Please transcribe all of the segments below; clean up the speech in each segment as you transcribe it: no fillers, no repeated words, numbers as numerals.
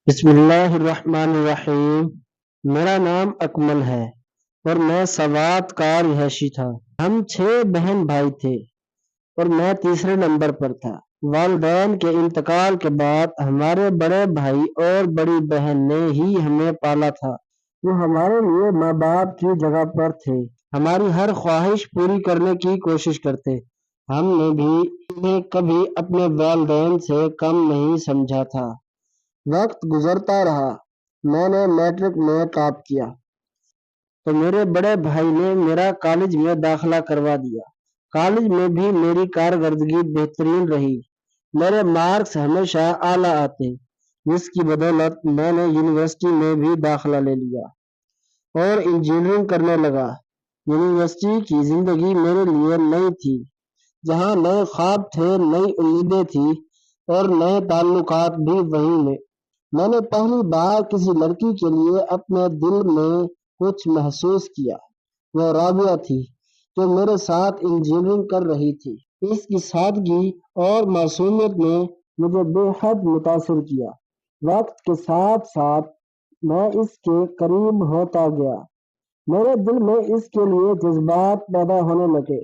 بسم اللہ الرحمن الرحیم۔ میرا نام اکمل ہے اور میں سوات کا رہائشی تھا۔ ہم 6 بہن بھائی تھے اور میں تیسرے نمبر پر تھا۔ والدین کے انتقال کے بعد ہمارے بڑے بھائی اور بڑی بہن نے ہی ہمیں پالا تھا۔ وہ ہمارے لیے ماں باپ کی جگہ پر تھے، ہماری ہر خواہش پوری کرنے کی کوشش کرتے۔ ہم نے بھی انہیں کبھی اپنے والدین سے کم نہیں سمجھا تھا۔ وقت گزرتا رہا، میں نے میٹرک میں ٹاپ کیا تو میرے بڑے بھائی نے میرا کالج میں داخلہ کروا دیا۔ کالج میں بھی میری کارکردگی بہترین رہی، میرے مارکس ہمیشہ اعلیٰ آتے، جس کی بدولت میں نے یونیورسٹی میں بھی داخلہ لے لیا اور انجینئرنگ کرنے لگا۔ یونیورسٹی کی زندگی میرے لیے نئی تھی، جہاں نئے خواب تھے، نئی امیدیں تھیں اور نئے تعلقات بھی وہیں میں نے پہلی بار کسی لڑکی کے لیے اپنے دل میں کچھ محسوس کیا۔ وہ رابعہ تھی جو میرے ساتھ انجینئرنگ کر رہی تھی۔ اس کی سادگی اور معصومیت نے مجھے بے حد متاثر کیا۔ وقت کے ساتھ ساتھ میں اس کے قریب ہوتا گیا، میرے دل میں اس کے لیے جذبات پیدا ہونے لگے۔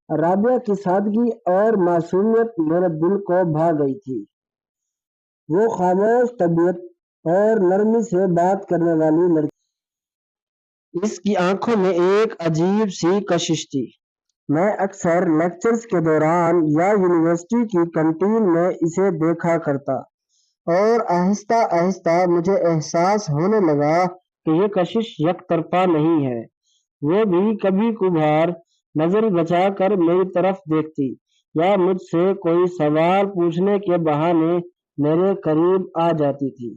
رابعہ کی سادگی اور معصومیت میرے دل کو بھا گئی تھی۔ وہ خاموش طبیعت اور نرمی سے بات کرنے والی لڑکی، اس کی آنکھوں میں ایک عجیب سی کشش تھی۔ میں اکثر لیکچرز کے دوران یا یونیورسٹی کی کنٹین میں اسے دیکھا کرتا اور آہستہ آہستہ مجھے احساس ہونے لگا کہ یہ کشش یک طرفہ نہیں ہے۔ وہ بھی کبھی کبھار نظر بچا کر میری طرف دیکھتی یا مجھ سے کوئی سوال پوچھنے کے بہانے میرے قریب آ جاتی تھی۔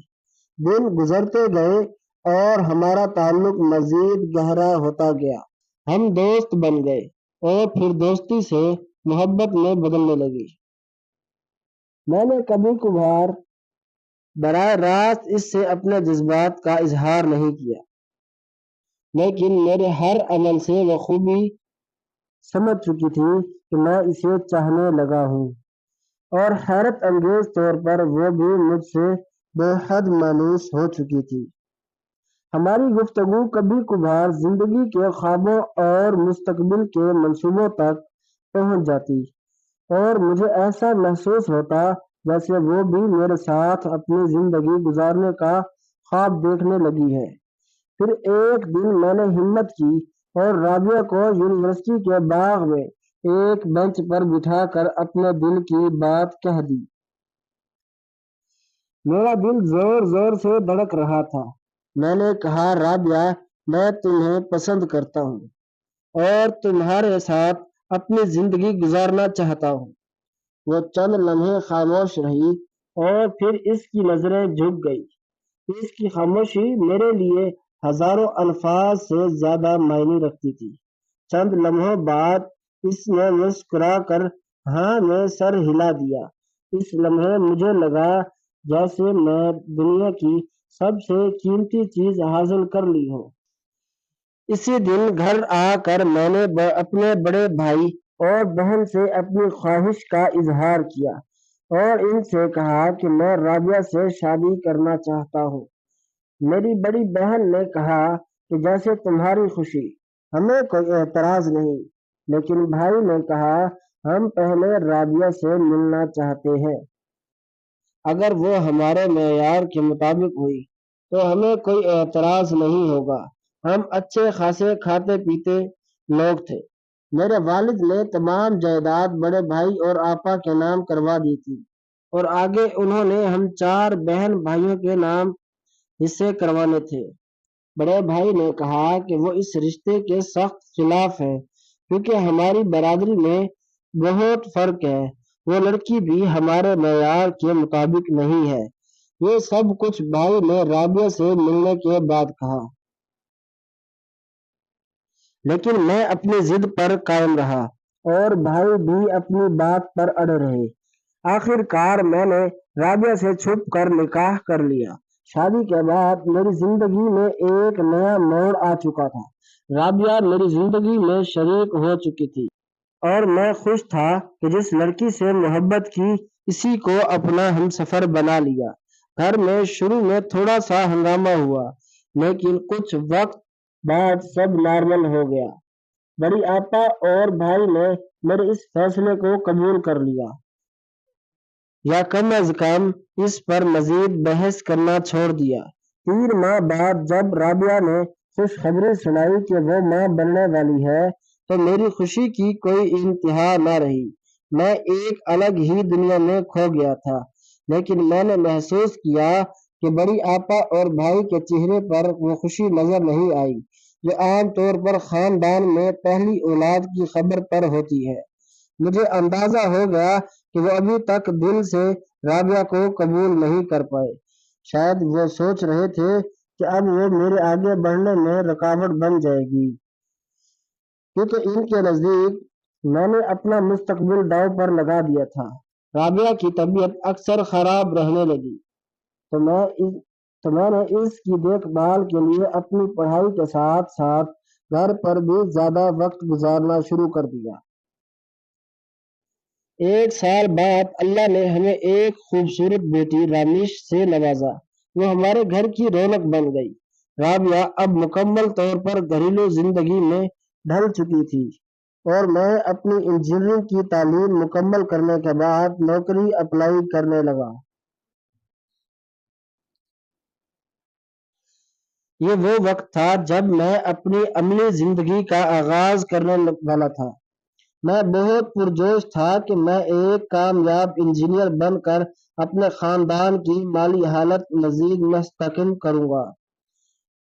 دن گزرتے گئے اور ہمارا تعلق مزید گہرا ہوتا گیا۔ ہم دوست بن گئے اور پھر دوستی سے محبت میں بدلنے لگی۔ میں نے کبھی کبھار براہ راست اس سے اپنے جذبات کا اظہار نہیں کیا، لیکن میرے ہر عمل سے وہ خوبی سمجھ چکی تھی کہ میں اسے چاہنے لگا ہوں، اور حیرت انگیز طور پر وہ بھی مجھ سے بے حد مانوس ہو چکی تھی۔ ہماری گفتگو کبھی کبھار زندگی کے خوابوں اور مستقبل کے منصوبوں تک پہنچ جاتی اور مجھے ایسا محسوس ہوتا جیسے وہ بھی میرے ساتھ اپنی زندگی گزارنے کا خواب دیکھنے لگی ہے۔ پھر ایک دن میں نے ہمت کی اور رابعہ کو یونیورسٹی کے باغ میں ایک بینچ پر بٹھا کر اپنے دل کی بات کہہ دی۔ میرا دل زور زور سے دھڑک رہا تھا۔ میں نے کہا، رابعہ، میں تمہیں پسند کرتا ہوں اور تمہارے ساتھ اپنی زندگی گزارنا چاہتا ہوں۔ وہ چند لمحے خاموش رہی اور پھر اس کی نظریں جھک گئی۔ اس کی خاموشی میرے لیے ہزاروں الفاظ سے زیادہ معنی رکھتی تھی۔ چند لمحوں بعد اس نے مسکرا کر ہاں میں سر ہلا دیا۔ اس لمحے مجھے لگا جیسے میں دنیا کی سب سے قیمتی چیز حاصل کر لی ہو۔ اسی دن گھر آ کر میں نے اپنے بڑے بھائی اور بہن سے اپنی خواہش کا اظہار کیا اور ان سے کہا کہ میں رابعہ سے شادی کرنا چاہتا ہوں۔ میری بڑی بہن نے کہا کہ جیسے تمہاری خوشی، ہمیں کوئی اعتراض نہیں، لیکن بھائی نے کہا ہم پہلے رابعہ سے ملنا چاہتے ہیں۔ اگر وہ ہمارے معیار کے مطابق ہوئی تو ہمیں کوئی اعتراض نہیں ہوگا۔ ہم اچھے خاصے کھاتے پیتے لوگ تھے۔ میرے والد نے تمام جائیداد بڑے بھائی اور آپا کے نام کروا دی تھی اور آگے انہوں نے ہم 4 بہن بھائیوں کے نام حصے کروانے تھے۔ بڑے بھائی نے کہا کہ وہ اس رشتے کے سخت خلاف ہیں کیونکہ ہماری برادری میں بہت فرق ہے، وہ لڑکی بھی ہمارے معیار کے مطابق نہیں ہے۔ یہ سب کچھ بھائی نے رابعہ سے ملنے کے بعد کہا، لیکن میں اپنی ضد پر قائم رہا اور بھائی بھی اپنی بات پر اڑے رہے۔ آخر کار میں نے رابعہ سے چھپ کر نکاح کر لیا۔ شادی کے بعد میری زندگی میں ایک نیا موڑ آ چکا تھا۔ رابعہ میری زندگی میں شریک ہو چکی تھی اور میں خوش تھا کہ جس لڑکی سے محبت کی اسی کو اپنا ہمسفر بنا لیا۔ گھر میں شروع میں تھوڑا سا ہنگامہ ہوا، لیکن کچھ وقت بعد سب نارمل ہو گیا۔ بڑی آپا اور بھائی نے میرے اس فیصلے کو قبول کر لیا، یا کم از کم اس پر مزید بحث کرنا چھوڑ دیا۔ 3 ماہ بعد جب رابعہ نے خوشخبری سنائی کہ وہ ماں بننے والی ہے تو میری خوشی کی کوئی انتہا نہ رہی۔ میں ایک الگ ہی دنیا میں کھو گیا تھا، لیکن میں نے محسوس کیا کہ بڑی آپا اور بھائی کے چہرے پر وہ خوشی نظر نہیں آئی جو عام طور پر خاندان میں پہلی اولاد کی خبر پر ہوتی ہے۔ مجھے اندازہ ہو گیا کہ وہ ابھی تک دل سے رابعہ کو قبول نہیں کر پائے۔ شاید وہ سوچ رہے تھے کہ اب وہ میرے آگے بڑھنے میں رکاوٹ بن جائے گی، کیونکہ ان کے نزدیک میں نے اپنا مستقبل داؤ پر لگا دیا تھا۔ رابعہ کی طبیعت اکثر خراب رہنے لگی تو میں نے اس کی دیکھ بھال کے لیے اپنی پڑھائی کے ساتھ ساتھ گھر پر بھی زیادہ وقت گزارنا شروع کر دیا۔ 1 سال بعد اللہ نے ہمیں ایک خوبصورت بیٹی رامش سے نوازا۔ وہ ہمارے گھر کی رونق بن گئی۔ رابعہ اب مکمل طور پر گھریلو زندگی میں ڈھل چکی تھی، اور میں اپنی انجینئرنگ کی تعلیم مکمل کرنے کے بعد نوکری اپلائی کرنے لگا۔ یہ وہ وقت تھا جب میں اپنی عملی زندگی کا آغاز کرنے والا تھا۔ میں بہت پرجوش تھا کہ میں ایک کامیاب انجینئر بن کر اپنے خاندان کی مالی حالت مزید مستحکم کروں گا۔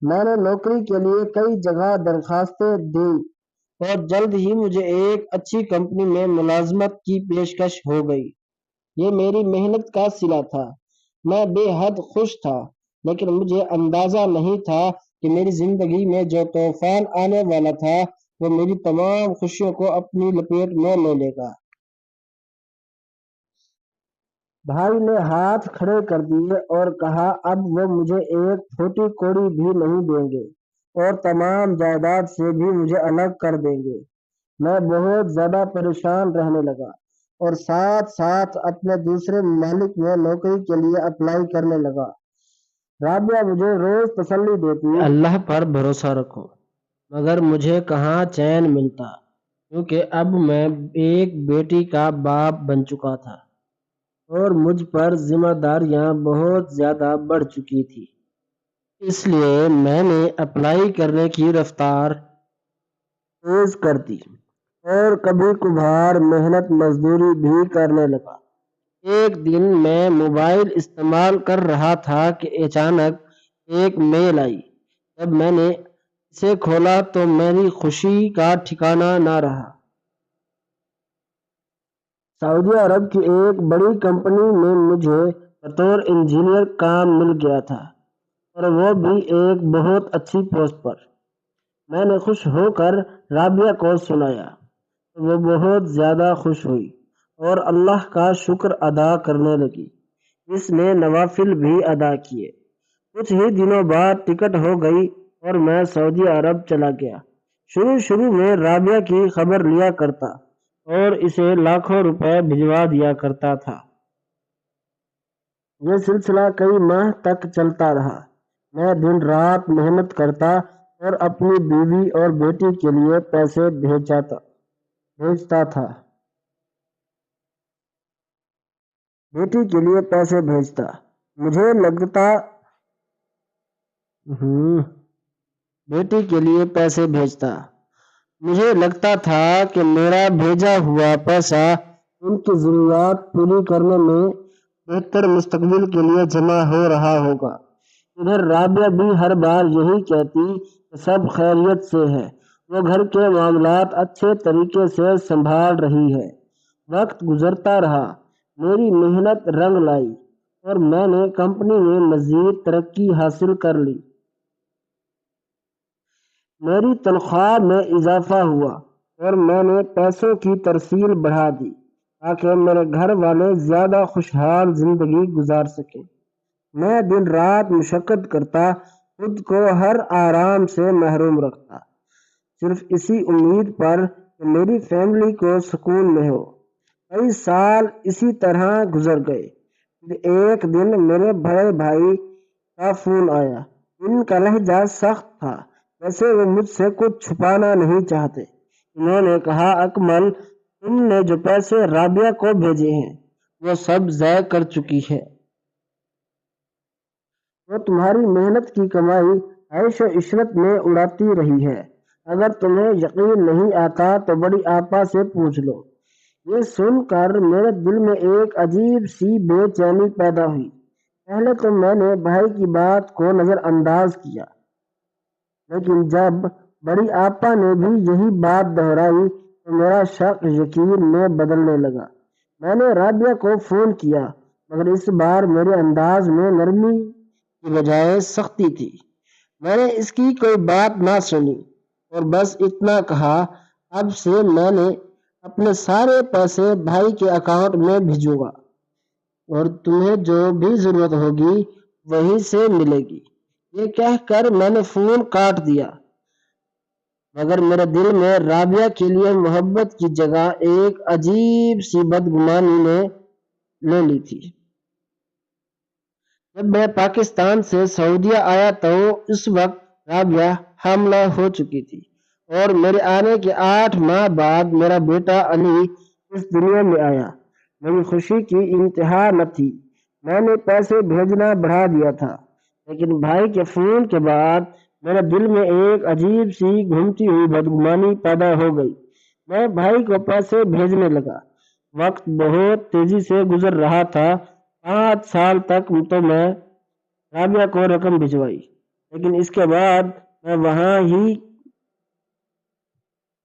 میں نے نوکری کے لیے کئی جگہ درخواستیں دیں اور جلد ہی مجھے ایک اچھی کمپنی میں ملازمت کی پیشکش ہو گئی۔ یہ میری محنت کا صلہ تھا۔ میں بے حد خوش تھا، لیکن مجھے اندازہ نہیں تھا کہ میری زندگی میں جو طوفان آنے والا تھا وہ میری تمام خوشیوں کو اپنی لپیٹ میں لے لے گا۔ بھائی نے ہاتھ کھڑے کر دیے اور کہا، اب وہ مجھے ایک پھوٹی کوڑی بھی نہیں دیں گے اور تمام جائیداد سے بھی مجھے الگ کر دیں گے۔ میں بہت زیادہ پریشان رہنے لگا اور ساتھ ساتھ اپنے دوسرے ممالک میں نوکری کے لیے اپلائی کرنے لگا۔ رابعہ مجھے روز تسلی دیتی، اللہ پر بھروسہ رکھو، مگر مجھے کہاں چین ملتا، کیونکہ اب میں ایک بیٹی کا باپ بن چکا تھا اور مجھ پر ذمہ داریاں بہت زیادہ بڑھ چکی تھی۔ اس لیے میں نے اپلائی کرنے کی رفتار تیز کر دی اور کبھی کبھار محنت مزدوری بھی کرنے لگا۔ ایک دن میں موبائل استعمال کر رہا تھا کہ اچانک ایک میل آئی۔ جب میں نے اسے کھولا تو میری خوشی کا ٹھکانہ نہ رہا۔ سعودی عرب کی ایک بڑی کمپنی میں مجھے بطور انجینئر کام مل گیا تھا، اور وہ بھی ایک بہت اچھی پوسٹ پر۔ میں نے خوش ہو کر رابعہ کو سنایا تو وہ بہت زیادہ خوش ہوئی اور اللہ کا شکر ادا کرنے لگی۔ اس نے نوافل بھی ادا کیے۔ کچھ ہی دنوں بعد ٹکٹ ہو گئی اور میں سعودی عرب چلا گیا۔ شروع میں رابعہ کی خبر لیا کرتا اور اسے لاکھوں روپے بھجوا دیا کرتا تھا۔ یہ سلسلہ کئی ماہ تک چلتا رہا۔ میں دن رات محنت کرتا اور اپنی بیوی اور بیٹی کے لیے پیسے بھیجتا۔ مجھے لگتا تھا کہ میرا بھیجا ہوا پیسہ ان کی ضروریات پوری کرنے میں بہتر مستقبل کے لیے جمع ہو رہا ہوگا۔ ادھر رابعہ بھی ہر بار یہی کہتی کہ سب خیریت سے ہے، وہ گھر کے معاملات اچھے طریقے سے سنبھال رہی ہے۔ وقت گزرتا رہا، میری محنت رنگ لائی اور میں نے کمپنی میں مزید ترقی حاصل کر لی۔ میری تنخواہ میں اضافہ ہوا اور میں نے پیسوں کی ترسیل بڑھا دی تاکہ میرے گھر والے زیادہ خوشحال زندگی گزار سکیں۔ میں دن رات مشقت کرتا، خود کو ہر آرام سے محروم رکھتا، صرف اسی امید پر کہ میری فیملی کو سکون میں ہو۔ کئی سال اسی طرح گزر گئے۔ ایک دن میرے بڑے بھائی کا فون آیا۔ ان کا لہجہ سخت تھا، جیسے وہ مجھ سے کچھ چھپانا نہیں چاہتے۔ انہوں نے کہا، اکمل، تم نے جو پیسے رابعہ کو بھیجے ہیں وہ سب ضائع کر چکی ہے۔ وہ تمہاری محنت کی کمائی عیش و عشرت میں اڑاتی رہی ہے۔ اگر تمہیں یقین نہیں آتا تو بڑی آپا سے پوچھ لو۔ یہ سن کر میرے دل میں ایک عجیب سی بے چینی پیدا ہوئی۔ پہلے تو میں نے بھائی کی بات کو نظر انداز کیا، لیکن جب بڑی آپا نے بھی یہی بات دہرائی تو میرا شک یقین میں بدلنے لگا۔ میں نے رابعہ کو فون کیا، مگر اس بار میرے انداز میں نرمی کی بجائے سختی تھی۔ میں نے اس کی کوئی بات نہ سنی اور بس اتنا کہا، اب سے میں نے اپنے سارے پیسے بھائی کے اکاؤنٹ میں بھیجوں گا اور تمہیں جو بھی ضرورت ہوگی وہیں سے ملے گی۔ یہ کہہ کر میں نے فون کاٹ دیا، مگر میرے دل میں رابعہ کے لیے محبت کی جگہ ایک عجیب سی بدگمانی نے لے لی تھی۔ جب میں پاکستان سے سعودیہ آیا تو اس وقت رابعہ حاملہ ہو چکی تھی اور میرے آنے کے 8 ماہ بعد میرا بیٹا علی اس دنیا میں آیا۔ میری خوشی کی انتہا نہ تھی۔ میں نے پیسے بھیجنا بڑھا دیا تھا، لیکن بھائی کے فون کے بعد میرے دل میں ایک عجیب سی گھومتی ہوئی بدگمانی پیدا ہو گئی۔ میں بھائی کو پیسے بھیجنے لگا۔ وقت بہت تیزی سے گزر رہا تھا۔ 5 سال تک تو میں رابعہ کو رقم بھجوائی، لیکن اس کے بعد میں وہاں ہی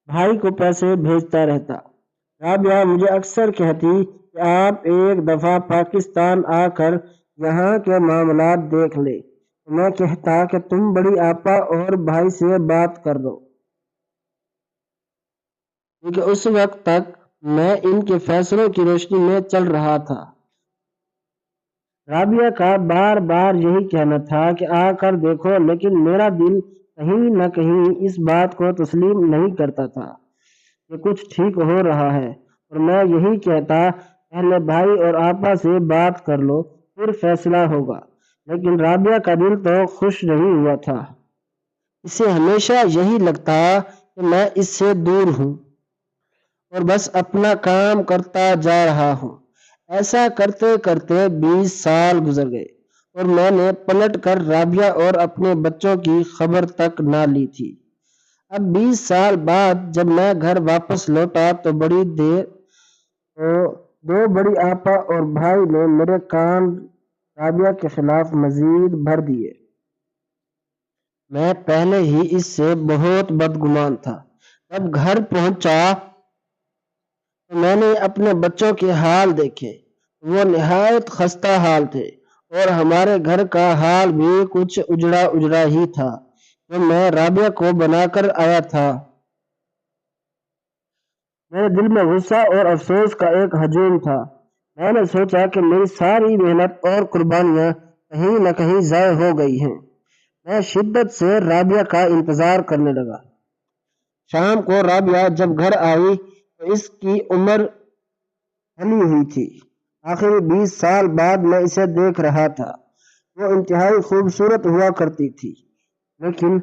بھائی کو پیسے بھیجتا رہتا۔ رابعہ مجھے اکثر کہتی کہ آپ ایک دفعہ پاکستان آ کر یہاں کے معاملات دیکھ لیں۔ میں کہتا کہ تم بڑی آپا اور بھائی سے بات کر لو، کیونکہ اس وقت تک میں ان کے فیصلوں کی روشنی میں چل رہا تھا۔ رابعہ کا بار بار یہی کہنا تھا کہ آ کر دیکھو، لیکن میرا دل کہیں نہ کہیں اس بات کو تسلیم نہیں کرتا تھا کہ کچھ ٹھیک ہو رہا ہے، اور میں یہی کہتا، پہلے بھائی اور آپا سے بات کر لو، پھر فیصلہ ہوگا۔ لیکن رابعہ کا دل تو خوش نہیں ہوا تھا۔ اسے ہمیشہ یہی لگتا کہ میں اس سے دور ہوں اور بس اپنا کام کرتا جا رہا ہوں۔ ایسا کرتے کرتے 20 سال گزر گئے اور میں نے پلٹ کر رابعہ اور اپنے بچوں کی خبر تک نہ لی تھی۔ اب 20 سال بعد جب میں گھر واپس لوٹا تو دو بڑی آپا اور بھائی نے میرے کان رابعہ کے خلاف مزید بھر دیے۔ میں پہلے ہی اس سے بہت بدگمان تھا۔ جب گھر پہنچا تو میں نے اپنے بچوں کے حال دیکھے۔ وہ نہایت خستہ حال تھے اور ہمارے گھر کا حال بھی کچھ اجڑا اجڑا ہی تھا جو میں رابعہ کو بنا کر آیا تھا۔ میرے دل میں غصہ اور افسوس کا ایک ہجوم تھا۔ میں نے سوچا کہ میری ساری محنت اور قربانیاں کہیں نہ کہیں ضائع ہو گئی ہیں۔ میں شدت سے رابعہ کا انتظار کرنے لگا۔ شام کو رابعہ جب گھر آئی تو اس کی عمر ڈھلی ہوئی تھی۔ آخری 20 سال بعد میں اسے دیکھ رہا تھا۔ وہ انتہائی خوبصورت ہوا کرتی تھی، لیکن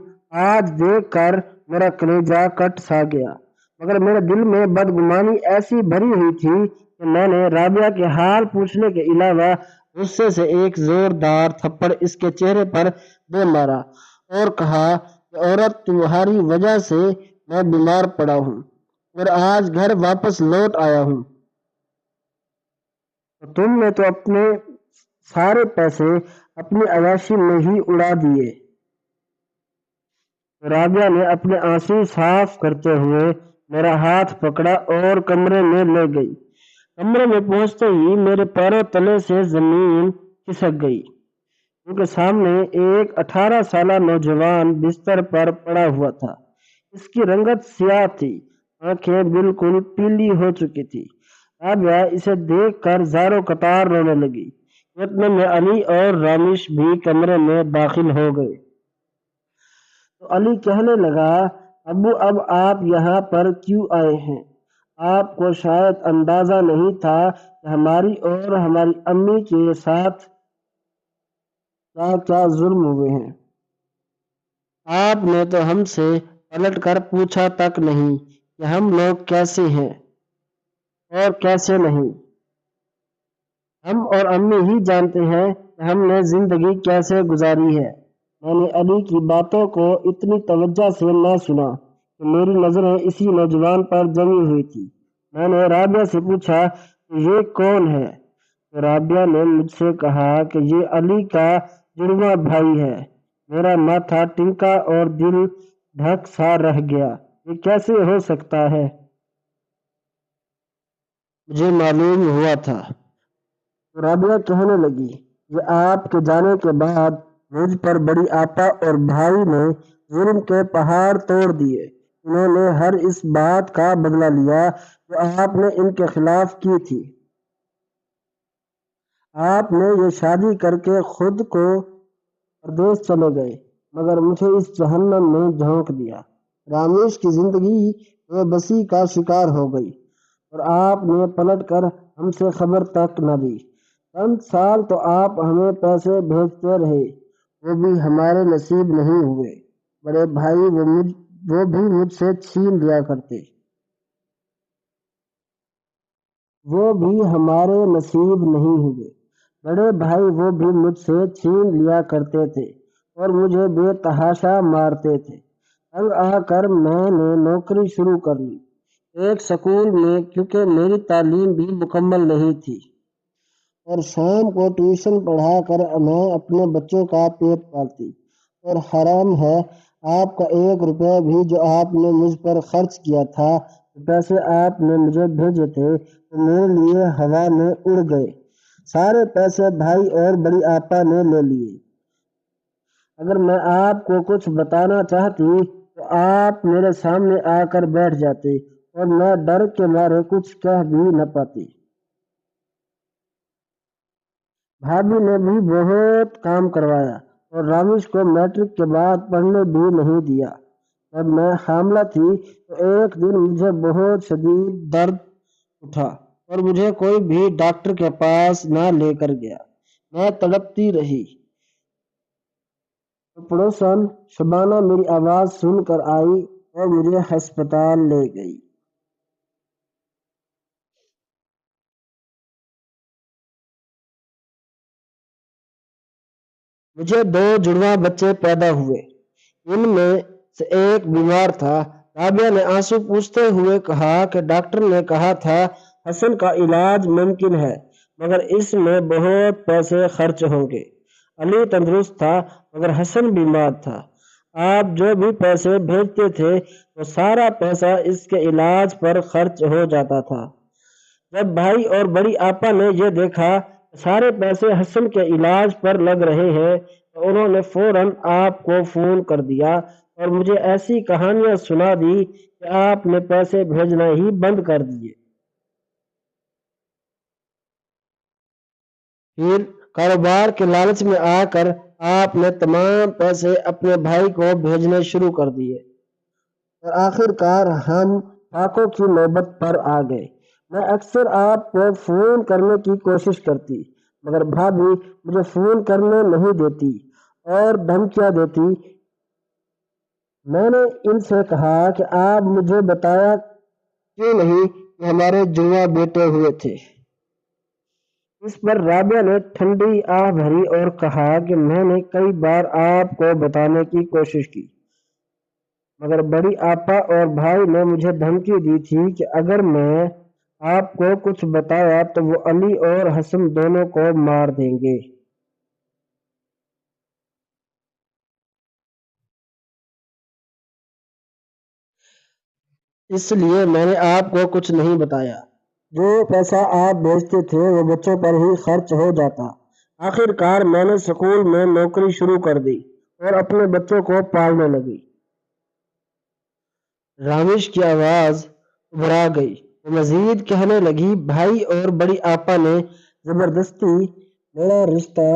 آج دیکھ کر میرا کلیجہ کٹ سا گیا۔ مگر میرے دل میں بدگمانی ایسی بھری ہوئی تھی کہ میں نے رابعہ کے حال پوچھنے کے علاوہ غصے سے ایک زوردار تھپڑ اس کے چہرے پر دے مارا اور کہا کہ عورت، تمہاری وجہ سے میں بیمار پڑا ہوں اور آج گھر واپس لوٹ آیا ہوں۔ تم نے تو اپنے سارے پیسے اپنی عیاشی میں ہی اڑا دیے۔ رابعہ نے اپنے آنسو صاف کرتے ہوئے میرا ہاتھ پکڑا اور کمرے میں لے گئی۔ کمرے میں پہنچتے ہی میرے پیروں تلے سے زمین کھسک گئی، کیونکہ سامنے ایک 18 سالہ نوجوان بستر پر پڑا ہوا تھا۔ اس کی رنگت سیاہ تھی، آنکھیں بالکل پیلی ہو چکی تھی۔ رابعہ اسے دیکھ کر زاروں قطار رونے لگی۔ اتنے میں علی اور رامش بھی کمرے میں داخل ہو گئے۔ تو علی کہنے لگا، ابو، اب آپ یہاں پر کیوں آئے ہیں؟ آپ کو شاید اندازہ نہیں تھا کہ ہماری اور ہماری امی کے ساتھ کیا کیا ظلم ہوئے ہیں۔ آپ نے تو ہم سے پلٹ کر پوچھا تک نہیں کہ ہم لوگ کیسے ہیں اور کیسے نہیں۔ ہم اور امی ہی جانتے ہیں کہ ہم نے زندگی کیسے گزاری ہے۔ میں نے علی کی باتوں کو اتنی توجہ سے نہ سنا کہ میری نظریں اسی نوجوان پر جمی ہوئی تھی۔ میں نے رابعہ سے پوچھا کہ یہ کون ہے، تو رابعہ نے مجھ سے کہا کہ یہ علی کا جڑواں بھائی ہے۔ میرا ماتھا ٹنکا اور دل دھک سا رہ گیا۔ یہ کیسے ہو سکتا ہے؟ مجھے معلوم ہوا تھا۔ تو رابعہ کہنے لگی، یہ آپ کے جانے کے بعد مجھ پر بڑی آپا اور بھائی نے ظلم کے پہاڑ توڑ دیے۔ انہوں نے ہر اس بات کا بدلہ لیا جو آپ نے ان کے خلاف کی تھی۔ آپ نے یہ شادی کر کے خود کو پردیس چلے گئے، مگر مجھے اس جہنم میں جھونک دیا۔ رامیش کی زندگی بے بسی کا شکار ہو گئی اور آپ نے پلٹ کر ہم سے خبر تک نہ لی۔ چند سال تو آپ ہمیں پیسے بھیجتے رہے، وہ بھی ہمارے نصیب نہیں ہوئے۔ بڑے بھائی وہ بھی مجھ سے چھین لیا کرتے، وہ بھی ہمارے نصیب نہیں ہوئے۔ بڑے بھائی وہ بھی مجھ سے چھین لیا کرتے تھے اور مجھے بے تحاشا مارتے تھے۔ تنگ آ کر میں نے نوکری شروع کر لی ایک سکول میں، کیونکہ میری تعلیم بھی مکمل نہیں تھی اور شام کو ٹیوشن پڑھا کر میں اپنے بچوں کا پیٹ پالتی۔ اور حرام ہے، آپ کا 1 روپے بھی جو آپ نے مجھ پر خرچ کیا تھا، پیسے آپ نے مجھے بھیجے تھے، تو میرے لیے ہوا میں اڑ گئے۔ سارے پیسے بھائی اور بڑی آپا نے لے لیے۔ اگر میں آپ کو کچھ بتانا چاہتی تو آپ میرے سامنے آ کر بیٹھ جاتے اور میں ڈر کے مارے کچھ کہہ بھی نہ پاتی۔ بھابھی نے بھی بہت کام کروایا اور رامیش کو میٹرک کے بعد پڑھنے بھی نہیں دیا۔ جب میں حاملہ تھی تو ایک دن مجھے بہت شدید درد اٹھا اور مجھے کوئی بھی ڈاکٹر کے پاس نہ لے کر گیا۔ میں تڑپتی رہی تو پڑوسن شبانہ میری آواز سن کر آئی اور مجھے ہسپتال لے گئی۔ مجھے 2 جڑواں بچے پیدا ہوئے، ان میں سے ایک بیمار تھا۔ رابعہ نے آنسو پوچھتے ہوئے کہا کہ ڈاکٹر نے کہا تھا حسن کا علاج ممکن ہے، مگر اس میں بہت پیسے خرچ ہوں گے۔ علی تندرست تھا مگر حسن بیمار تھا۔ آپ جو بھی پیسے بھیجتے تھے وہ سارا پیسہ اس کے علاج پر خرچ ہو جاتا تھا۔ جب بھائی اور بڑی آپا نے یہ دیکھا کہ سارے پیسے حسن کے علاج پر لگ رہے ہیں تو انہوں نے فوراً آپ کو فون کر دیا اور مجھے ایسی کہانیاں سنا دی کہ آپ نے پیسے بھیجنا ہی بند کر دیے۔ پھر کاروبار کے لالچ میں آ کر آپ نے تمام پیسے اپنے بھائی کو بھیجنے شروع کر دیے اور آخر کار ہم ڈاکوں کی نوبت پر آ گئے۔ میں اکثر آپ کو فون کرنے کی کوشش کرتی مگر بھابھی مجھے فون کرنے نہیں دیتی اور دھمکیاں دیتی۔ میں نے ان سے کہا کہ آپ مجھے بتایا کیوں نہیں کہ ہمارے جڑواں بیٹے ہوئے تھے۔ اس پر رابعہ نے ٹھنڈی آہ بھری اور کہا کہ میں نے کئی بار آپ کو بتانے کی کوشش کی مگر بڑی آپا اور بھائی نے مجھے دھمکی دی تھی کہ اگر میں آپ کو کچھ بتایا تو وہ علی اور حسن دونوں کو مار دیں گے۔ اس لیے میں نے آپ کو کچھ نہیں بتایا۔ جو پیسہ آپ بھیجتے تھے وہ بچوں پر ہی خرچ ہو جاتا۔ آخر کار میں نے سکول میں نوکری شروع کر دی اور اپنے بچوں کو پالنے لگی۔ رامیش کی آواز ابھرا گئی۔ وہ مزید کہنے لگی، بھائی اور بڑی آپا نے زبردستی میرا رشتہ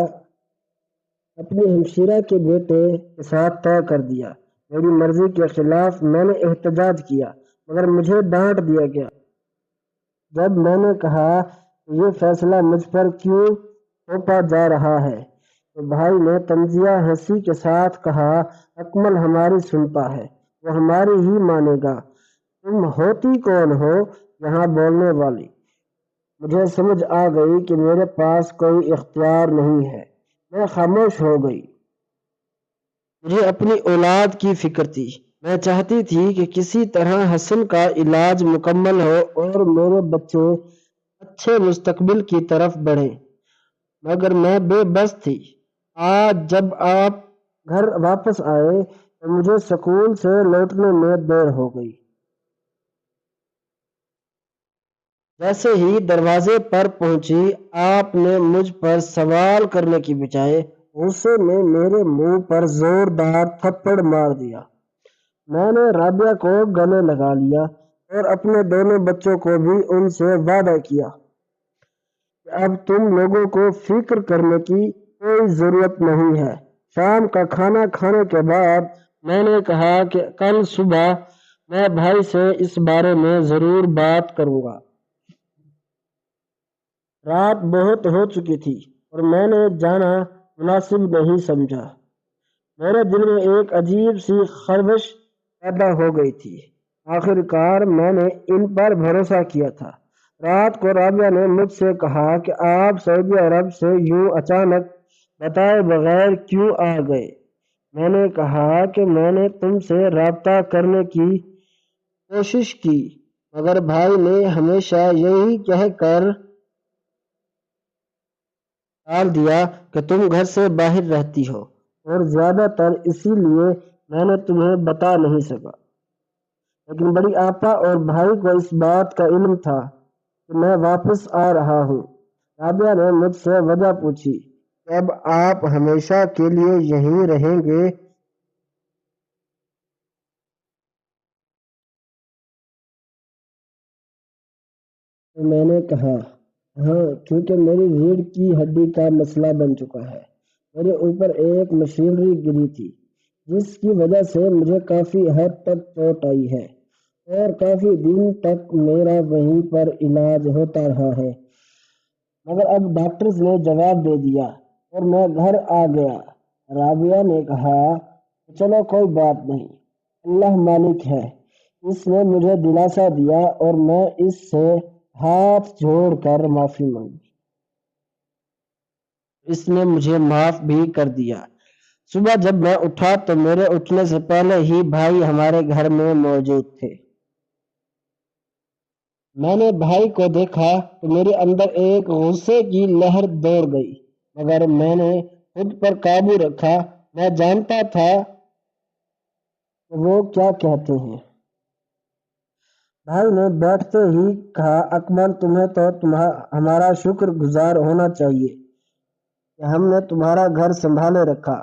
اپنی ہمشیرہ کے بیٹے کے ساتھ طے کر دیا۔ میری مرضی کے خلاف میں نے احتجاج کیا مگر مجھے ڈانٹ دیا گیا۔ جب میں نے کہا کہ یہ فیصلہ مجھ پر کیوں تھوپا جا رہا ہے تو بھائی نے طنزیہ ہنسی کے ساتھ کہا، اکمل ہماری سنتا ہے، وہ ہماری ہی مانے گا، تم ہوتی کون ہو یہاں بولنے والی؟ مجھے سمجھ آ گئی کہ میرے پاس کوئی اختیار نہیں ہے۔ میں خاموش ہو گئی۔ مجھے اپنی اولاد کی فکر تھی۔ میں چاہتی تھی کہ کسی طرح حسن کا علاج مکمل ہو اور میرے بچے اچھے مستقبل کی طرف بڑھیں، مگر میں بے بس تھی۔ آج جب آپ گھر واپس آئے تو مجھے سکول سے لوٹنے میں دیر ہو گئی۔ جیسے ہی دروازے پر پہنچی، آپ نے مجھ پر سوال کرنے کی بجائے غصے میں میرے منہ پر زوردار تھپڑ مار دیا۔ میں نے رابعہ کو گلے لگا لیا اور اپنے دونوں بچوں کو بھی ان سے وعدہ کیا کہ اب تم لوگوں کو فکر کرنے کی کوئی ضرورت نہیں ہے۔ شام کا کھانا کھانے کے بعد میں نے کہا کہ کل صبح میں بھائی سے اس بارے میں ضرور بات کروں گا۔ رات بہت ہو چکی تھی اور میں نے جانا مناسب نہیں سمجھا۔ میرے دل میں ایک عجیب سی خربش پیدا ہو گئی تھی۔ آخر کار میں نے ان پر بھروسہ کیا تھا۔ رات کو رابعہ نے مجھ سے کہا کہ آپ سعودی عرب سے یوں اچانک بتائے بغیر کیوں آ گئے؟ میں نے کہا کہ میں نے تم سے رابطہ کرنے کی کوشش کی، مگر بھائی نے ہمیشہ یہی کہہ کر ٹال دیا کہ تم گھر سے باہر رہتی ہو، اور زیادہ تر اسی لیے میں نے تمہیں بتا نہیں سکا۔ لیکن بڑی آپا اور بھائی کو اس بات کا علم تھا کہ میں واپس آ رہا ہوں۔ رابعہ نے مجھ سے وجہ پوچھی کہ اب آپ ہمیشہ کے لیے یہیں رہیں گے؟ تو میں نے کہا، ہاں، کیونکہ میری ریڑھ کی ہڈی کا مسئلہ بن چکا ہے۔ میرے اوپر ایک مشینری گری تھی جس کی وجہ سے مجھے کافی حد تک چوٹ آئی ہے اور کافی دن تک میرا وہیں پر علاج ہوتا رہا ہے، مگر اب ڈاکٹرز نے جواب دے دیا اور میں گھر آ گیا۔ رابعہ نے کہا کہ چلو کوئی بات نہیں، اللہ مالک ہے۔ اس نے مجھے دلاسا دیا اور میں اس سے ہاتھ جوڑ کر معافی مانگی۔ اس نے مجھے معاف بھی کر دیا۔ صبح جب میں اٹھا تو میرے اٹھنے سے پہلے ہی بھائی ہمارے گھر میں موجود تھے۔ میں نے بھائی کو دیکھا تو میرے اندر ایک غصے کی لہر دوڑ گئی، مگر میں نے خود پر قابو رکھا۔ میں جانتا تھا کہ وہ کیا کہتے ہیں۔ بھائی نے بیٹھتے ہی کہا، اکمل، تمہیں تو ہمارا شکر گزار ہونا چاہیے کہ ہم نے تمہارا گھر سنبھالے رکھا۔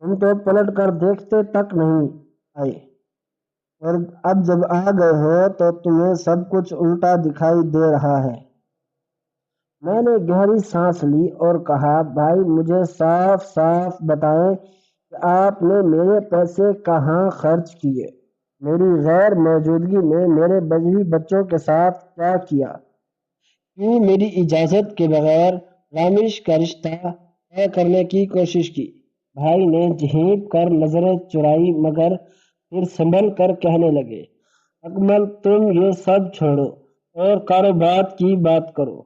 تم تو پلٹ کر دیکھتے تک نہیں آئے، اور اب جب آ گئے ہو تو تمہیں سب کچھ الٹا دکھائی دے رہا ہے۔ میں نے گہری سانس لی اور کہا، بھائی مجھے صاف صاف بتائیں کہ آپ نے میرے پیسے کہاں خرچ کیے؟ میری غیر موجودگی میں میرے بیوی بچوں کے ساتھ کیا کیا؟ کیوں میری اجازت کے بغیر رامش کا رشتہ طے کرنے کی کوشش کی؟ بھائی نے جھینک کر نظریں چرائی، مگر پھر سنبھل کر کہنے لگے، اکمل، تم یہ سب چھوڑو اور کاروبار کی بات کرو۔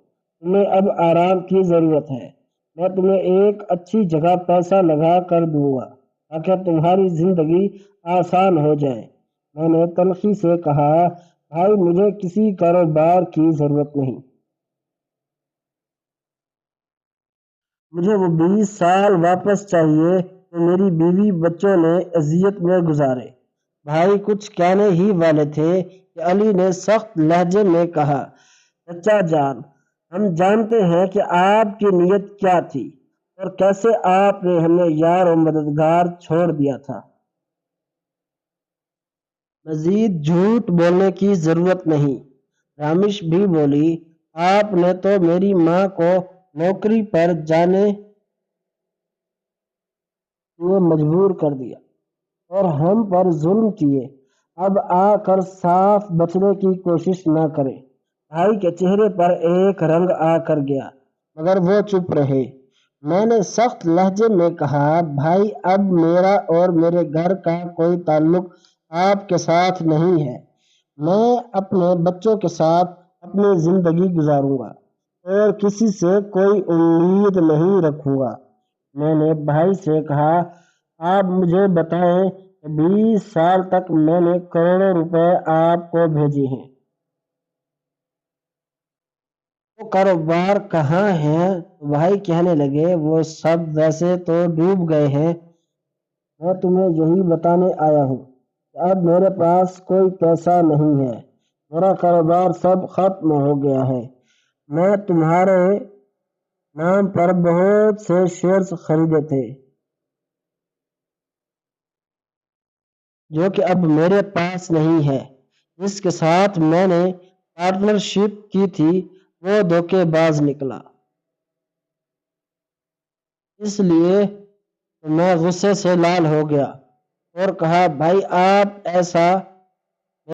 تمہیں اب آرام کی ضرورت ہے۔ میں تمہیں ایک اچھی جگہ پیسہ لگا کر دوں گا تاکہ تمہاری زندگی آسان ہو جائے۔ میں نے تلخی سے کہا، بھائی مجھے کسی کاروبار کی ضرورت نہیں۔ مجھے وہ 20 سال واپس چاہیے جو میری بیوی بچوں نے اذیت میں گزارے۔ بھائی کچھ کہنے ہی والے تھے کہ علی نے سخت لہجے میں کہا، چچا جان، ہم جانتے ہیں کہ آپ کی نیت کیا تھی اور کیسے آپ نے ہمیں یار و مددگار چھوڑ دیا تھا۔ مزید جھوٹ بولنے کی ضرورت نہیں۔ رامش بھی بولی، آپ نے تو میری ماں کو نوکری پر جانے لیے مجبور کر دیا اور ہم پر ظلم کیے۔ اب آ کر صاف بچنے کی کوشش نہ کریں۔ بھائی کے چہرے پر ایک رنگ آ کر گیا مگر وہ چپ رہے۔ میں نے سخت لہجے میں کہا، بھائی اب میرا اور میرے گھر کا کوئی تعلق آپ کے ساتھ نہیں ہے۔ میں اپنے بچوں کے ساتھ اپنی زندگی گزاروں گا اور کسی سے کوئی امید نہیں رکھوں گا۔ میں نے بھائی سے کہا، آپ مجھے بتائیں کہ 20 سال تک میں نے کروڑوں روپے آپ کو بھیجے ہیں، وہ کاروبار کہاں ہیں؟ بھائی کہنے لگے، وہ سب ویسے تو ڈوب گئے ہیں۔ میں تمہیں یہی بتانے آیا ہوں کہ اب میرے پاس کوئی پیسہ نہیں ہے، میرا کاروبار سب ختم ہو گیا ہے۔ میں تمہارے نام پر بہت سے شیئرز خریدے تھے جو کہ اب میرے پاس نہیں ہے۔ جس کے ساتھ میں نے پارٹنرشپ کی تھی وہ دھوکے باز نکلا۔ اس لیے تو میں غصے سے لال ہو گیا اور کہا، بھائی آپ ایسا